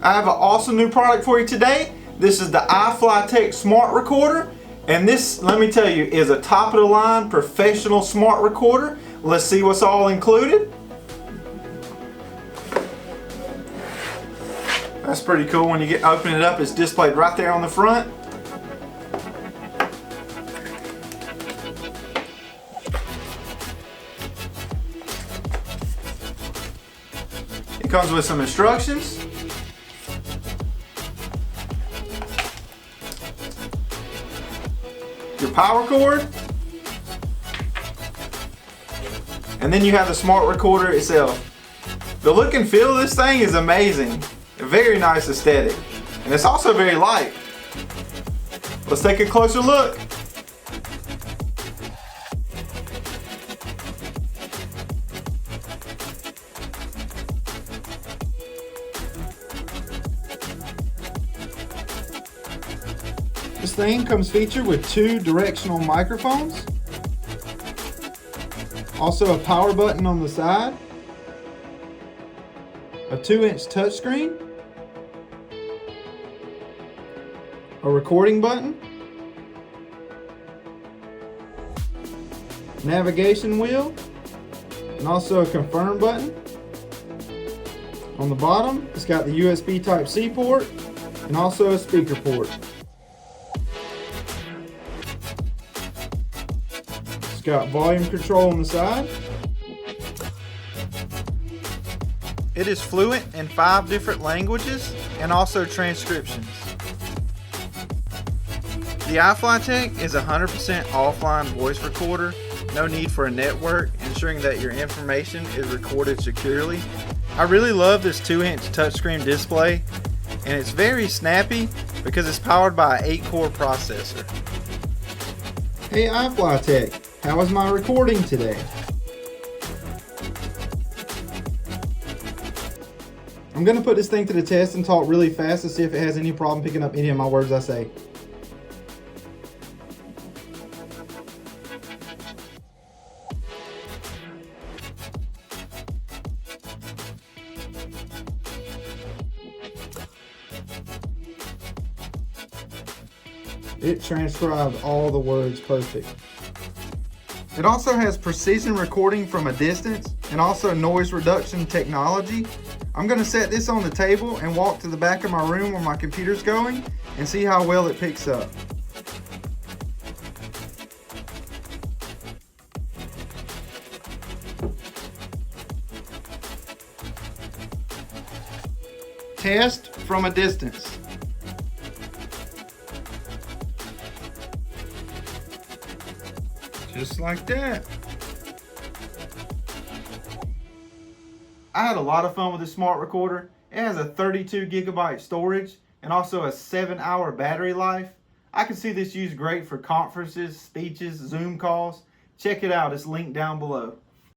I have an awesome new product for you today. This is the iFLYTEK Smart Recorder, and this, let me tell you, is a top of the line professional smart recorder. Let's see what's all included. That's pretty cool. When you open it up, it's displayed right there on the front. It comes with some instructions. Your power cord. And then you have the smart recorder itself. The look and feel of this thing is amazing. A very nice aesthetic. And it's also very light. Let's take a closer look. This thing comes featured with 2 directional microphones. Also a power button on the side. A 2-inch touchscreen. A recording button. Navigation wheel. And also a confirm button. On the bottom, it's got the USB Type-C port and also a speaker port. It's got volume control on the side. It is fluent in 5 different languages and also transcriptions. The iFLYTEK is a 100% offline voice recorder. No need for a network, ensuring that your information is recorded securely. I really love this 2-inch touchscreen display, and it's very snappy because it's powered by an 8-core processor. Hey iFLYTEK, how was my recording today? I'm going to put this thing to the test and talk really fast to see if it has any problem picking up any of my words I say. It transcribed all the words perfect. It also has precision recording from a distance and also noise reduction technology. I'm going to set this on the table and walk to the back of my room where my computer's going and see how well it picks up. Test from a distance. Just like that. I had a lot of fun with this smart recorder. It has a 32 gigabyte storage and also a 7-hour battery life. I can see this used great for conferences, speeches, Zoom calls. Check it out, it's linked down below.